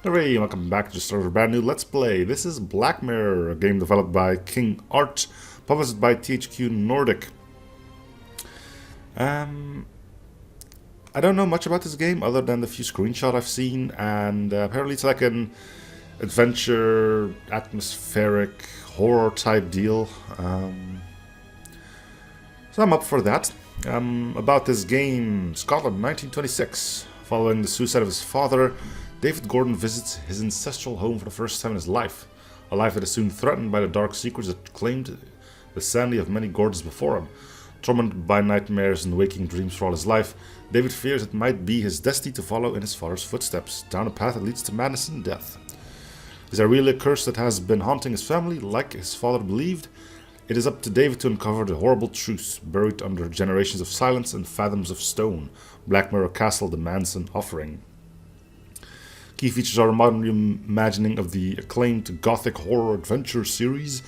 Hooray, welcome back to the start of a brand new Let's Play. This is Black Mirror, a game developed by King Art, published by THQ Nordic. I don't know much about this game other than the few screenshots I've seen, and apparently it's like an adventure, atmospheric, horror type deal. So I'm up for that. About this game, Scotland, 1926. Following the suicide of his father, David Gordon visits his ancestral home for the first time in his life. A life that is soon threatened by the dark secrets that claimed the sanity of many Gordons before him. Tormented by nightmares and waking dreams for all his life, David fears it might be his destiny to follow in his father's footsteps, down a path that leads to madness and death. Is there really a curse that has been haunting his family, like his father believed? It is up to David to uncover the horrible truths buried under generations of silence and fathoms of stone. Black Mirror Castle demands an offering. Key features are a modern reimagining of the acclaimed Gothic horror adventure series,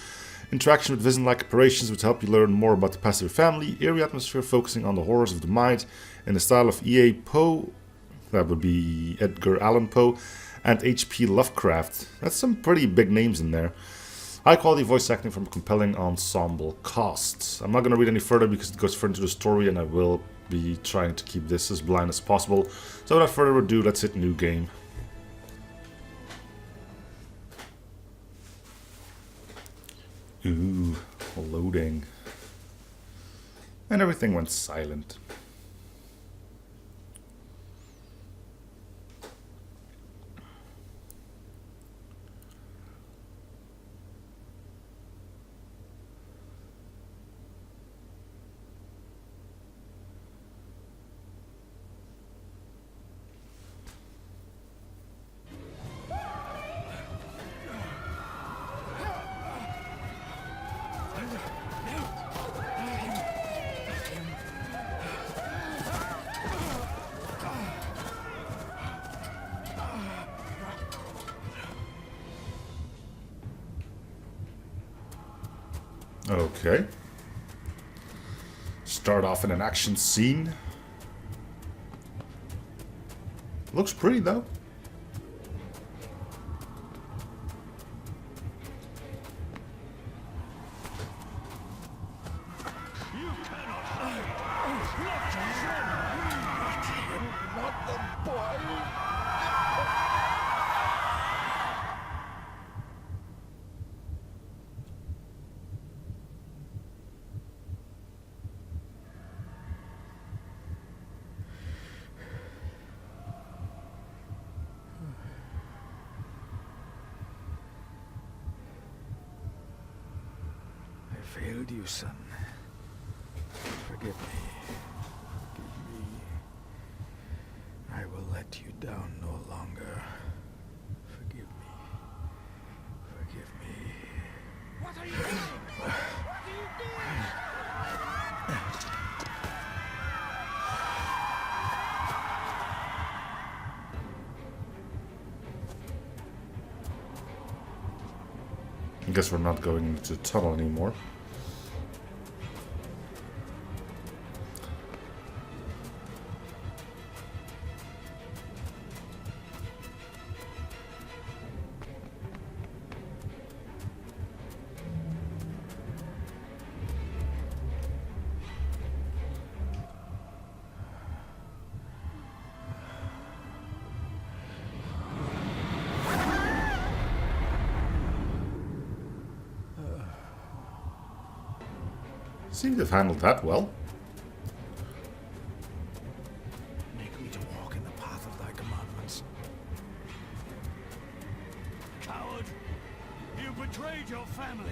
interaction with vision-like apparitions which help you learn more about the past of your family, eerie atmosphere focusing on the horrors of the mind in the style of E.A. Poe, that would be Edgar Allan Poe, and H.P. Lovecraft. That's some pretty big names in there. High quality voice acting from a compelling ensemble cast. I'm not going to read any further because it goes further into the story and I will be trying to keep this as blind as possible. So without further ado, let's hit new game. Ooh, loading. And everything went silent. Okay. Start off in an action scene. Looks pretty though. Failed you, son. Forgive me. Forgive me. I will let you down no longer. Forgive me. Forgive me. What are you doing? What are you doing? I guess we're not going into the tunnel anymore. Seem to have handled that well. Make me to walk in the path of thy commandments. Coward! You betrayed your family!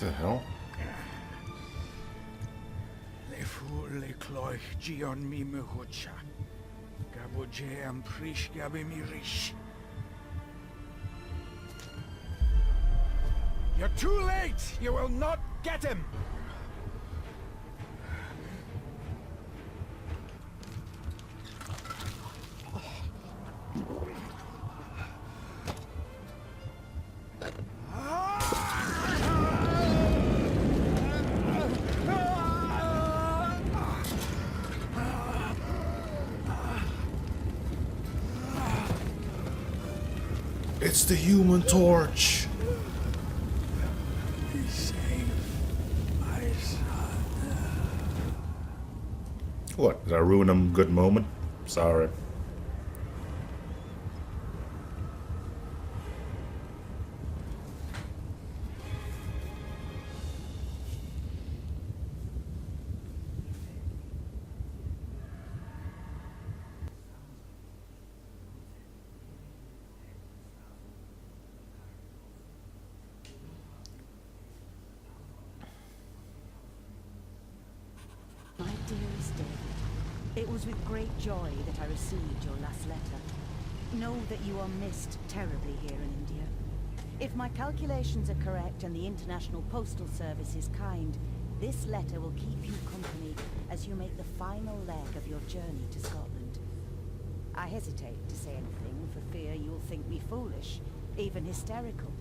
What the hell? Le fur le cloich gion mi me hucha. Gabo je am prish gabe mi rish. You're too late! You will not get him! It's the Human Torch. Be safe, my son. What? Did I ruin a good moment? Sorry. My dearest David, it was with great joy that I received your last letter. Know that you are missed terribly here in India. If my calculations are correct and the International Postal Service is kind, this letter will keep you company as you make the final leg of your journey to Scotland. I hesitate to say anything for fear you'll think me foolish, even hysterical.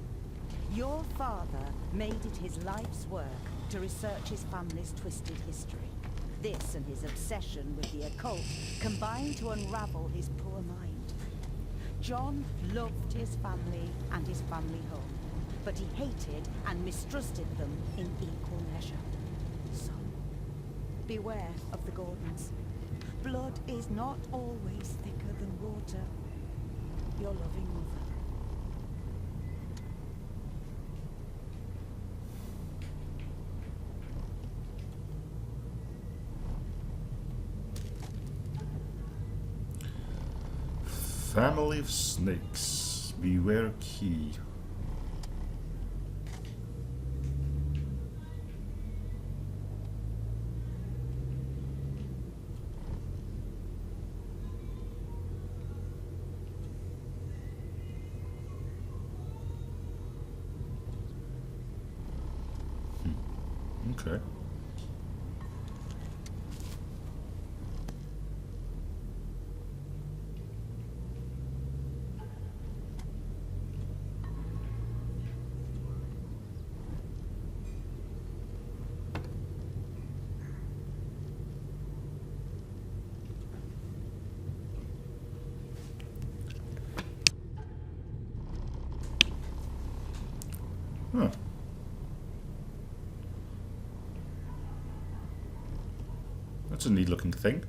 Your father made it his life's work to research his family's twisted history. This and his obsession with the occult combined to unravel his poor mind. John loved his family and his family home, but he hated and mistrusted them in equal measure. So, beware of the Gordons. Blood is not always thicker than water. Your loving mother. Family of snakes. Beware key. Okay. Huh. That's a neat looking thing.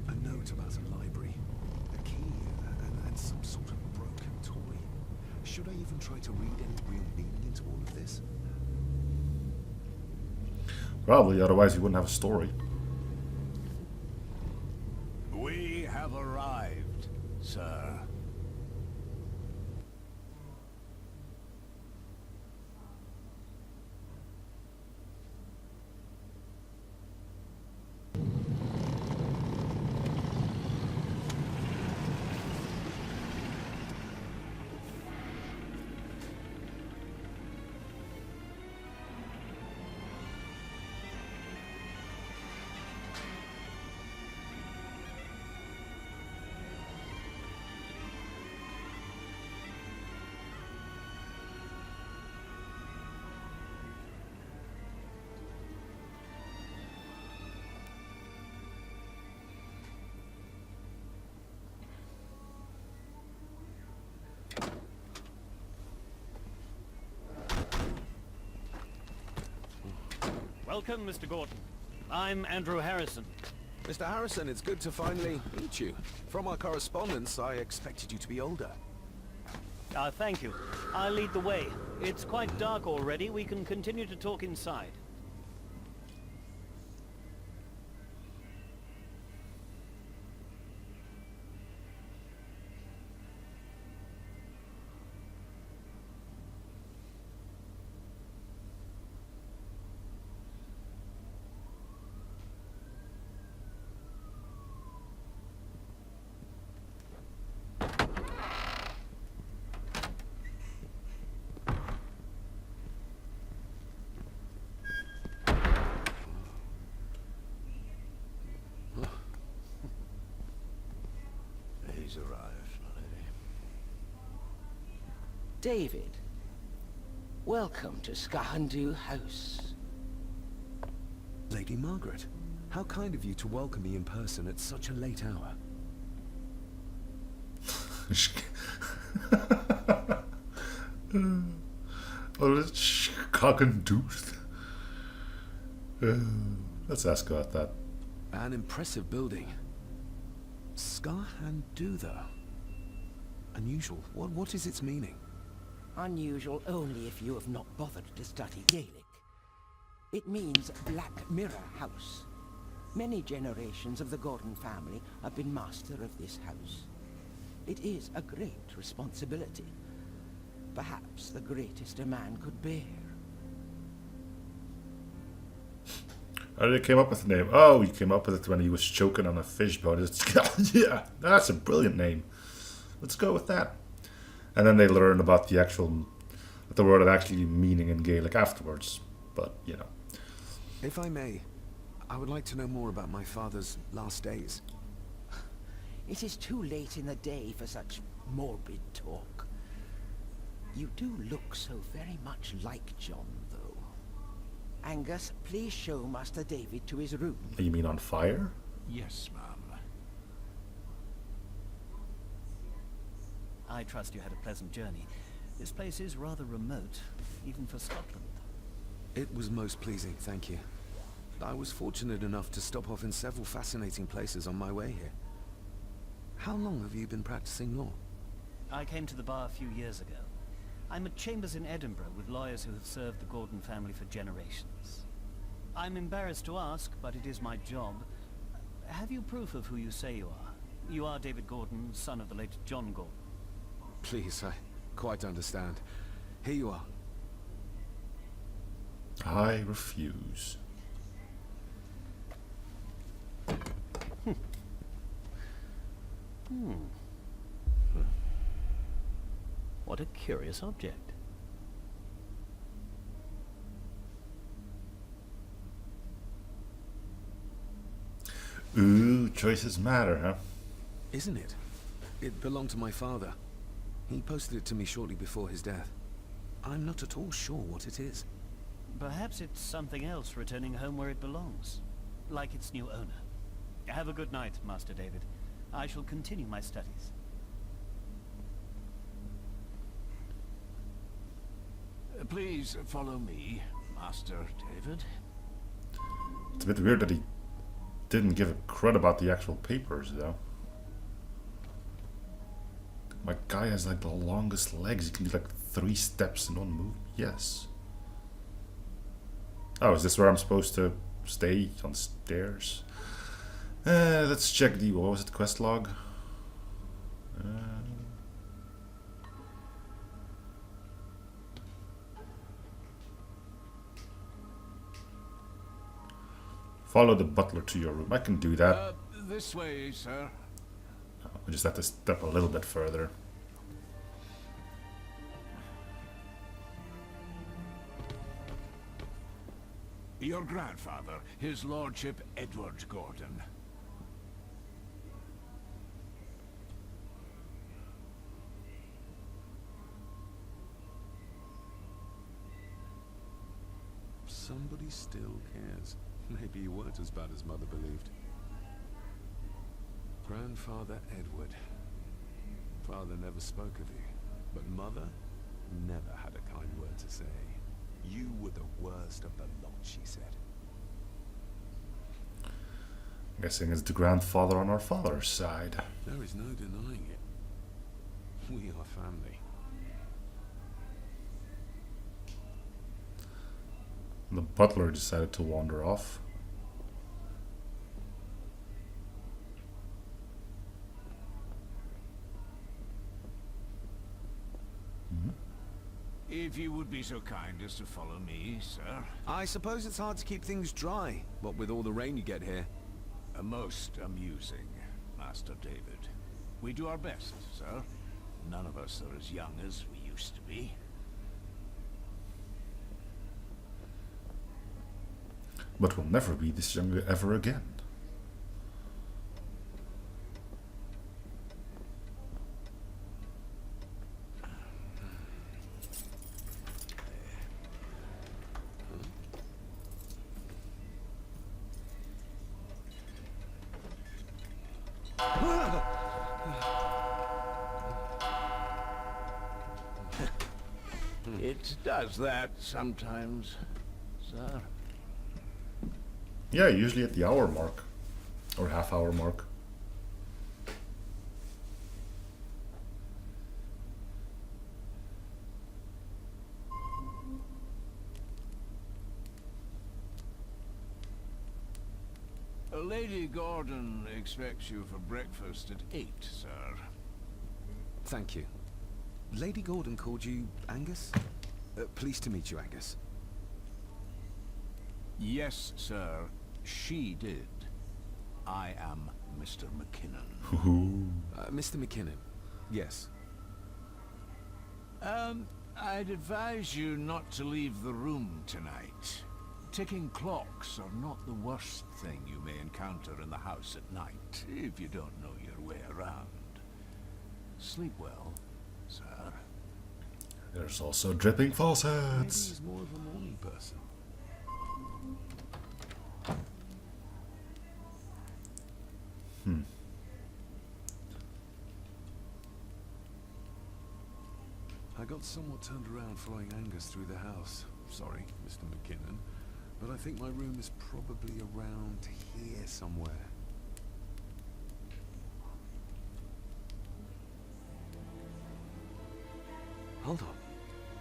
A note about a library, a key, and some sort of broken toy. Should I even try to read any real meaning into all of this? Probably, otherwise you wouldn't have a story. We have arrived, sir. Welcome, Mr. Gordon. I'm Andrew Harrison. Mr. Harrison, it's good to finally meet you. From our correspondence, I expected you to be older. Thank you. I'll lead the way. It's quite dark already. We can continue to talk inside. He's arrived, my lady. David, welcome to Sgathan House. Lady Margaret, how kind of you to welcome me in person at such a late hour. Oh, it's cock and tooth. Let's ask about that. An impressive building. Sgathan Dubh. Unusual. What is its meaning? Unusual only if you have not bothered to study Gaelic. It means Black Mirror House. Many generations of the Gordon family have been master of this house. It is a great responsibility. Perhaps the greatest a man could bear. How did he came up with the name? Oh, he came up with it when he was choking on a fish bone. Yeah, that's a brilliant name. Let's go with that. And then they learn about the word actually meaning in Gaelic afterwards. But, you know. If I may, I would like to know more about my father's last days. It is too late in the day for such morbid talk. You do look so very much like John, though. Angus, please show Master David to his room. You mean on fire? Yes, ma'am. I trust you had a pleasant journey. This place is rather remote, even for Scotland. It was most pleasing, thank you. I was fortunate enough to stop off in several fascinating places on my way here. How long have you been practicing law? I came to the bar a few years ago. I'm at chambers in Edinburgh with lawyers who have served the Gordon family for generations. I'm embarrassed to ask, but it is my job. Have you proof of who you say you are? You are David Gordon, son of the late John Gordon. Please, I quite understand. Here you are. I refuse. What a curious object. Ooh, choices matter, huh? Isn't it? It belonged to my father. He posted it to me shortly before his death. I'm not at all sure what it is. Perhaps it's something else returning home where it belongs, like its new owner. Have a good night, Master David. I shall continue my studies. Please follow me, Master David. It's a bit weird that he didn't give a crud about the actual papers, though. My guy has like the longest legs. He can do like 3 steps in one move. Yes. Oh, is this where I'm supposed to stay? On the stairs? Let's check the, what was it, quest log? Follow the butler to your room. I can do that. This way, sir. I just have to step a little bit further. Your grandfather, his lordship Edward Gordon. Somebody still cares. Maybe you weren't as bad as Mother believed. Grandfather Edward. Father never spoke of you, but Mother never had a kind word to say. You were the worst of the lot, she said. I'm guessing it's the grandfather on our father's side. There is no denying it. We are family. The butler decided to wander off. If you would be so kind as to follow me, sir. I suppose it's hard to keep things dry, what with all the rain you get here. Most amusing, Master David. We do our best, sir. None of us are as young as we used to be. But we'll never be this young ever again. does that sometimes, sir. Yeah, usually at the hour mark. Or half hour mark. Lady Gordon expects you for breakfast at 8, sir. Thank you. Lady Gordon called you Angus? Pleased to meet you, Angus. Yes, sir. She did. I am Mr. McKinnon. Mr. McKinnon. Yes. I'd advise you not to leave the room tonight. Ticking clocks are not the worst thing you may encounter in the house at night, if you don't know your way around. Sleep well, sir. There's also dripping Maybe falsehoods. he's more of a morning person. I got somewhat turned around following Angus through the house. Sorry, Mr. McKinnon, but I think my room is probably around here somewhere. Hold on.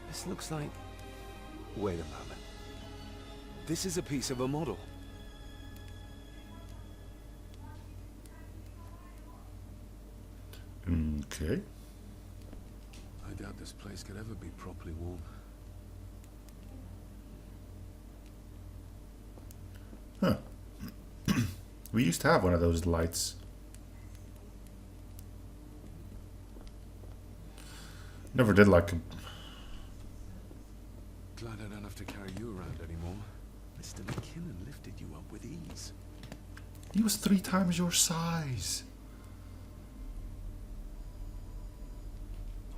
This looks like... Wait a moment. This is a piece of a model. Okay. I doubt this place could ever be properly warm. Huh. We used to have one of those lights. Never did like them. Glad I don't have to carry you around anymore. Mr. McKinnon lifted you up with ease. He was 3 times your size.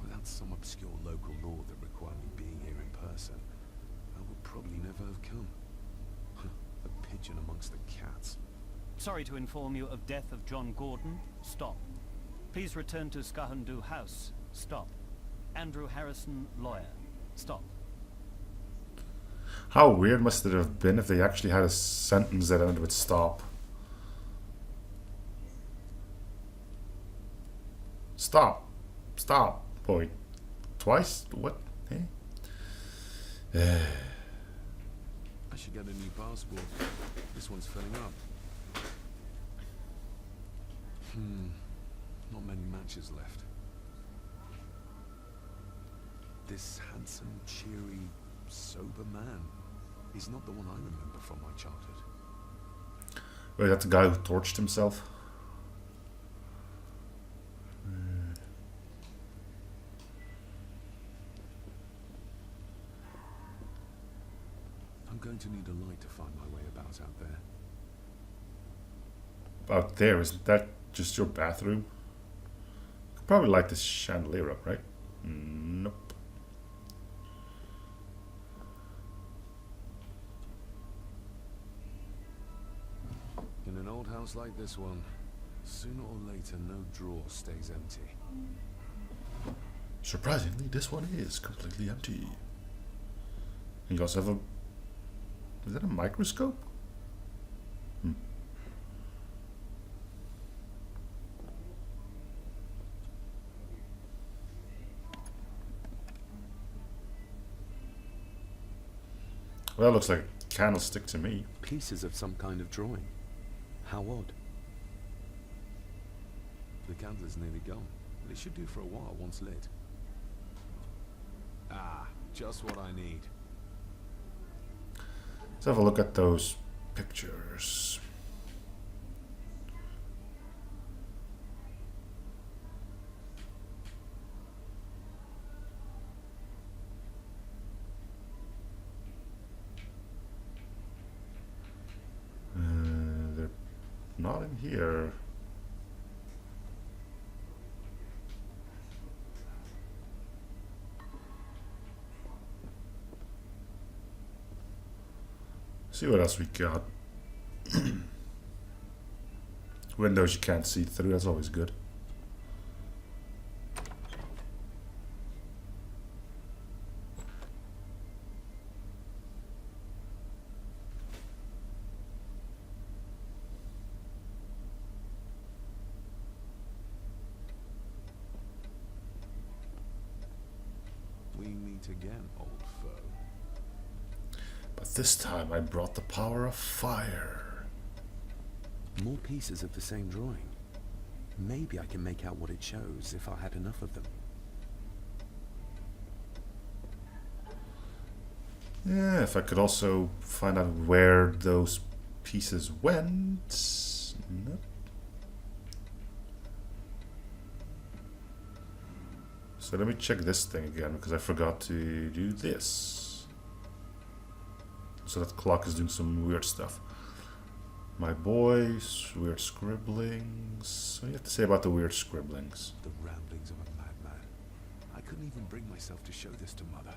Without some obscure local law that required me being here in person, I would probably never have come. A pigeon amongst the cats. Sorry to inform you of death of John Gordon. Stop. Please return to Sgathan house. Stop. Andrew Harrison, lawyer. Stop. How weird must it have been if they actually had a sentence that ended with stop? Stop. Stop. Boy. Twice? What? Eh? I should get a new passport. This one's filling up. Not many matches left. This handsome, cheery, sober man is not the one I remember from my childhood. Wait, that's the guy who torched himself? I'm going to need a light to find my way about out there. Out there, isn't that just your bathroom? You could probably light this chandelier up, right? Nope. In an old house like this one, sooner or later no drawer stays empty. Surprisingly, this one is completely empty. You also have a... Is that a microscope? Well, that looks like a candlestick to me. Pieces of some kind of drawing. How odd. The candle's nearly gone, but it should do for a while once lit. Ah, just what I need. Let's have a look at those pictures. They're not in here. See what else we got. Windows you can't see through, that's always good. we meet again, old foe. But this time I brought the power of fire. More pieces of the same drawing. Maybe I can make out what it shows if I had enough of them. Yeah, if I could also find out where those pieces went. Nope. So let me check this thing again, because I forgot to do this. So that clock is doing some weird stuff. My boys, weird scribblings. What do you have to say about the weird scribblings? The ramblings of a madman. I couldn't even bring myself to show this to Mother.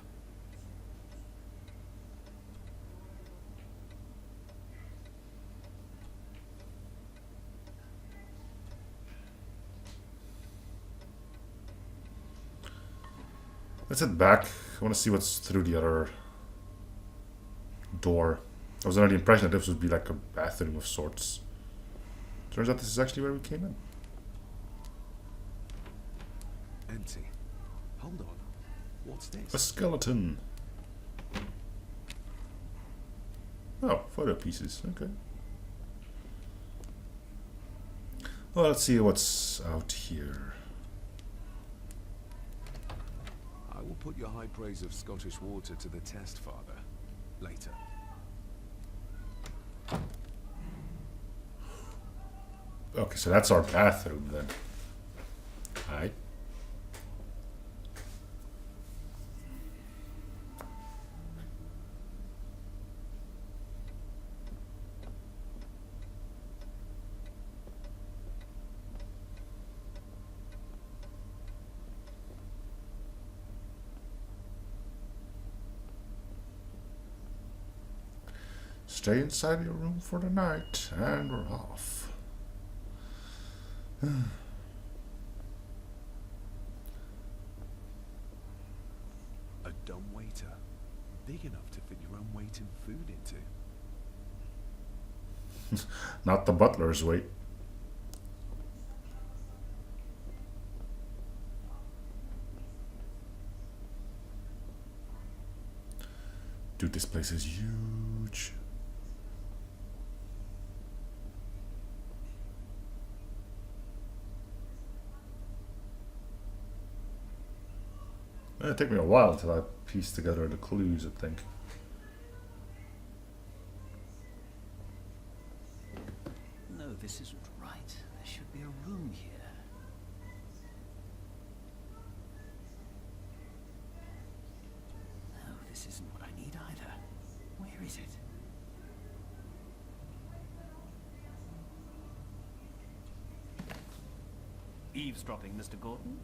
Let's head back. I want to see what's through the other door. I was under the impression that this would be like a bathroom of sorts. Turns out this is actually where we came in. Empty. Hold on. What's this? A skeleton. Oh, photo pieces. Okay. Well, let's see what's out here. I will put your high praise of Scottish water to the test, Father. Later. Okay, so that's our bathroom then. Alright. Stay inside your room for the night, and we're off. A dumbwaiter. Big enough to fit your own weight and food into. Not the butler's weight. Dude, this place is huge. It'll take me a while until I piece together the clues, I think. No, this isn't right. There should be a room here. No, this isn't what I need either. Where is it? Eavesdropping, Mr. Gordon?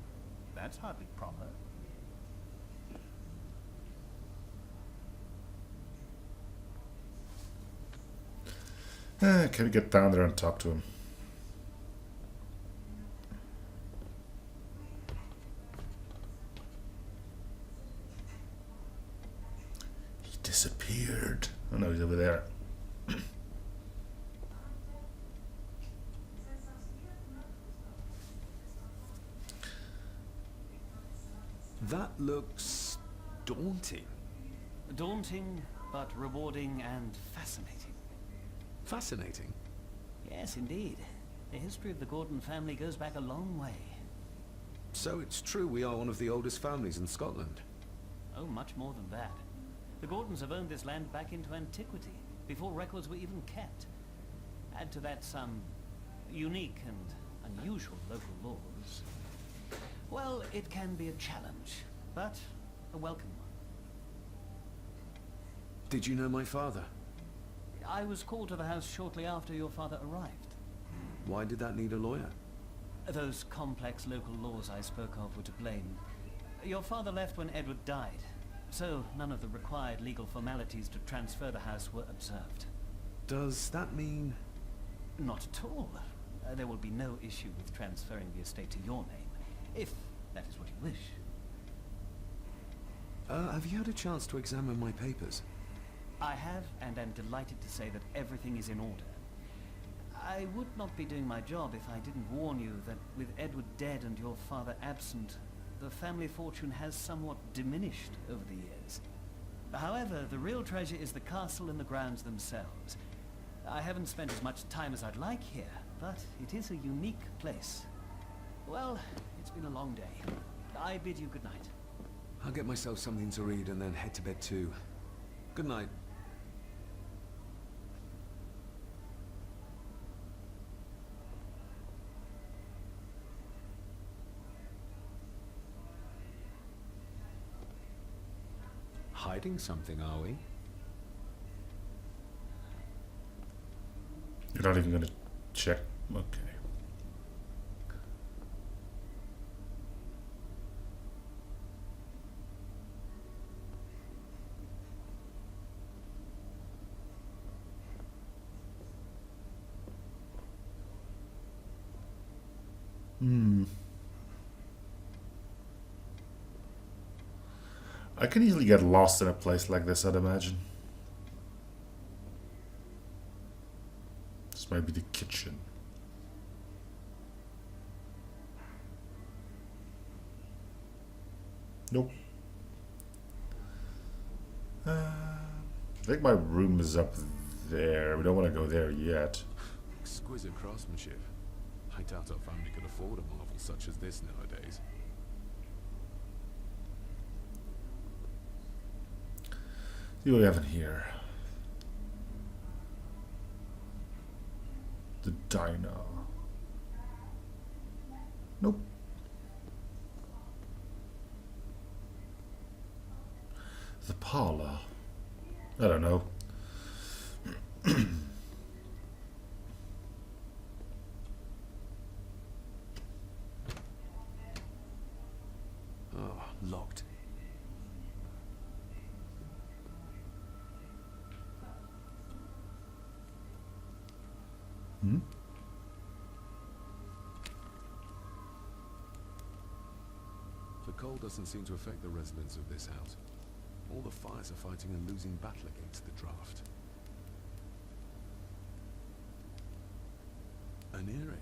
That's hardly proper. Can we get down there and talk to him? He disappeared. Oh no, he's over there. That looks daunting. Daunting, but rewarding and fascinating. Fascinating. Yes, indeed. The history of the Gordon family goes back a long way. So it's true we are one of the oldest families in Scotland. Oh, much more than that. The Gordons have owned this land back into antiquity, before records were even kept. Add to that some unique and unusual local laws. Well, it can be a challenge, but a welcome one. Did you know my father? I was called to the house shortly after your father arrived. Why did that need a lawyer? Those complex local laws I spoke of were to blame. Your father left when Edward died, so none of the required legal formalities to transfer the house were observed. Does that mean... Not at all. There will be no issue with transferring the estate to your name, if that is what you wish. Have you had a chance to examine my papers? I have, and am delighted to say that everything is in order. I would not be doing my job if I didn't warn you that with Edward dead and your father absent, the family fortune has somewhat diminished over the years. However, the real treasure is the castle and the grounds themselves. I haven't spent as much time as I'd like here, but it is a unique place. Well, it's been a long day. I bid you good night. I'll get myself something to read and then head to bed too. Good night. Hiding something, are we? You're not even gonna check? Okay. I can easily get lost in a place like this, I'd imagine. This might be the kitchen. Nope. I think my room is up there. We don't want to go there yet. Exquisite craftsmanship. I doubt our family could afford a marvel such as this nowadays. See what we have in here. The dino. Nope. The parlor. I don't know. Oh, locked. Hmm? The cold doesn't seem to affect the residents of this house. All the fires are fighting a losing battle against the draft. An earring.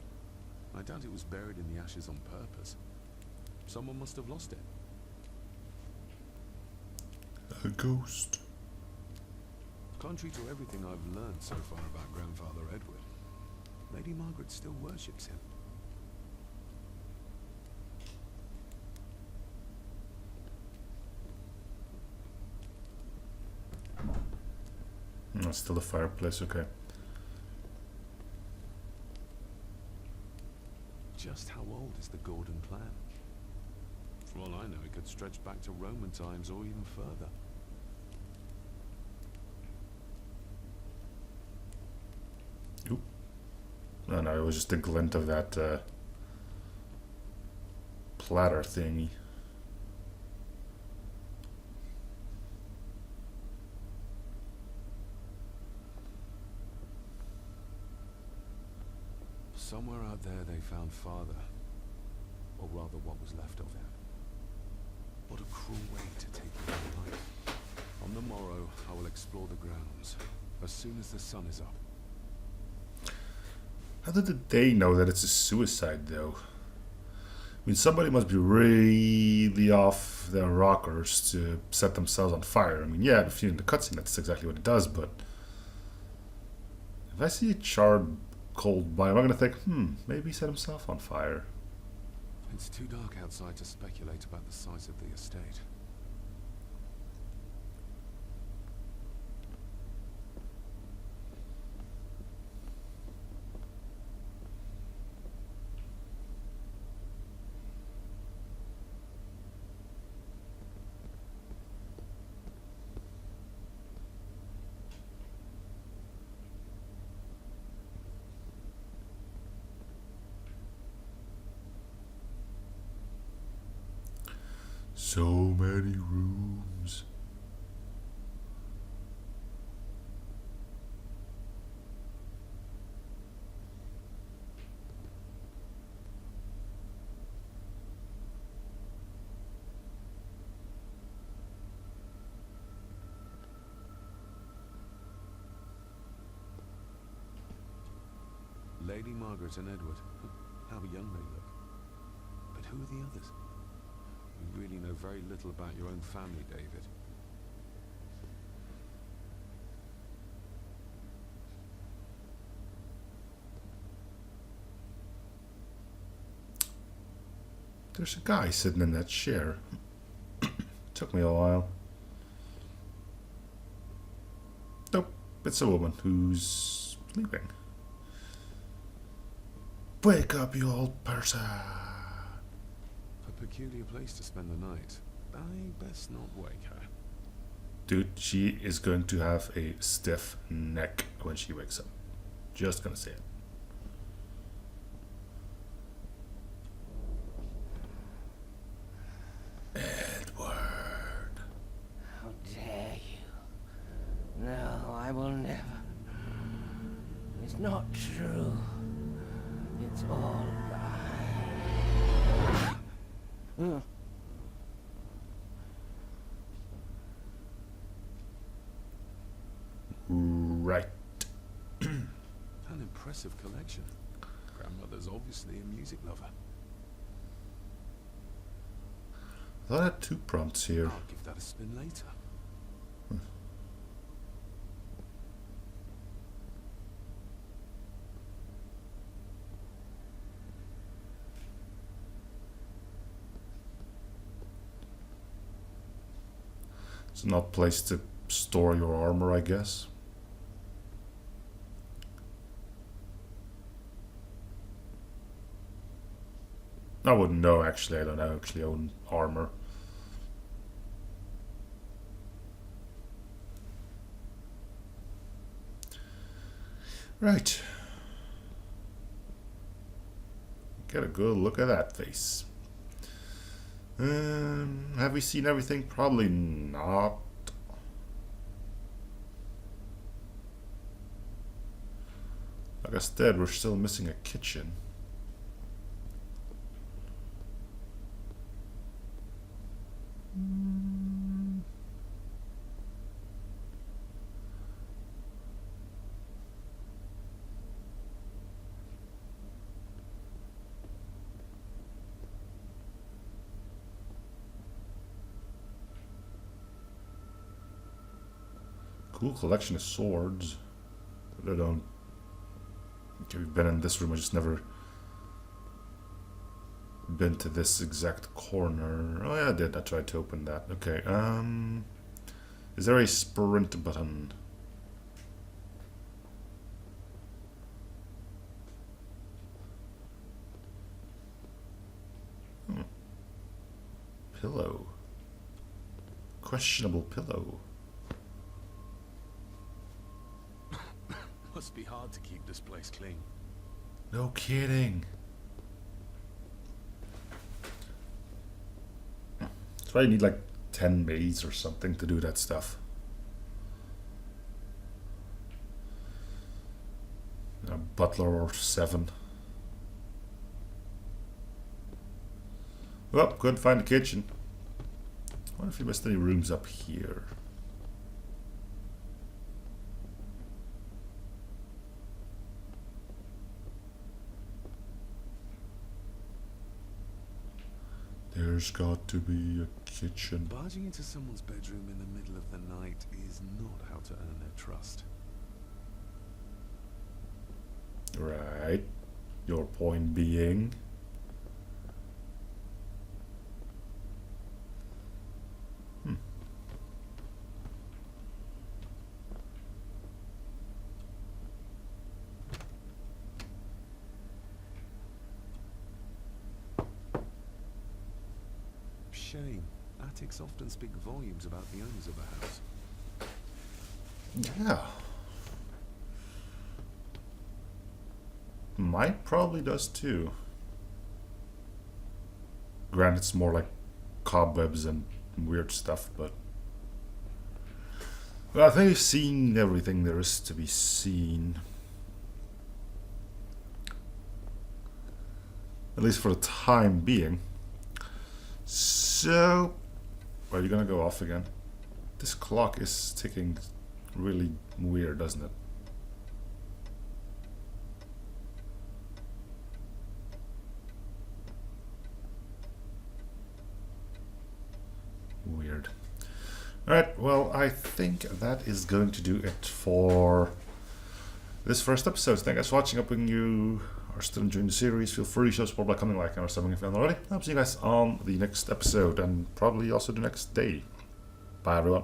I doubt it was buried in the ashes on purpose. Someone must have lost it. A ghost. Contrary to everything I've learned so far about Grandfather Edward, Lady Margaret still worships him. Oh, still a fireplace, okay. Just how old is the Gordon clan? For all I know, it could stretch back to Roman times or even further. Oop. Oh no, it was just a glint of that platter thingy. Somewhere out there they found father, or rather what was left of him. What a cruel way to take your own life. On the morrow, I will explore the grounds, as soon as the sun is up. How did they know that it's a suicide, though? I mean, somebody must be really off their rockers to set themselves on fire. I mean, yeah, if you're in the cutscene, that's exactly what it does, but if I see a charred cold body, am I going to think, maybe he set himself on fire? It's too dark outside to speculate about the size of the estate. So many rooms. Lady Margaret and Edward. How young they look. But who are the others? really know very little about your own family, David. There's a guy sitting in that chair. Took me a while. Nope, it's a woman who's sleeping. Wake up, you old person. A peculiar place to spend the night. I best not wake her. Dude, she is going to have a stiff neck when she wakes up. Just gonna say it. Edward. How dare you? No, I will never. It's not true. It's all lie. Right. An impressive collection. Grandmother's obviously a music lover. I thought I had 2 prompts here. I'll give that a spin later. It's not a place to store your armor, I guess. I wouldn't know, actually. I don't actually own armor. Right. Get a good look at that face. Have we seen everything? Probably not. Like I said, we're still missing a kitchen. Cool collection of swords. But I don't. Okay, we've been in this room. I just never been to this exact corner. Oh yeah, I did. I tried to open that. Okay. Is there a sprint button? Pillow. Questionable pillow. Must be hard to keep this place clean. No kidding. That's why you need like 10 maids or something to do that stuff. A butler or 7. Well, couldn't find the kitchen. I wonder if you missed any rooms up here. There's got to be a kitchen. Barging into someone's bedroom in the middle of the night is not how to earn their trust. Right. Your point being? Shame. Attics often speak volumes about the owners of a house. Yeah. Mine probably does too. Granted, it's more like cobwebs and weird stuff, but well, I think I've seen everything there is to be seen. At least for the time being. So, are you gonna go off again? This clock is ticking really weird, doesn't it? Alright, well, I think that is going to do it for this first episode. Thank you guys for watching. Hoping you are still enjoying the series. Feel free to show support by coming, liking, or subbing if you haven't already. I'll see you guys on the next episode and probably also the next day. Bye, everyone.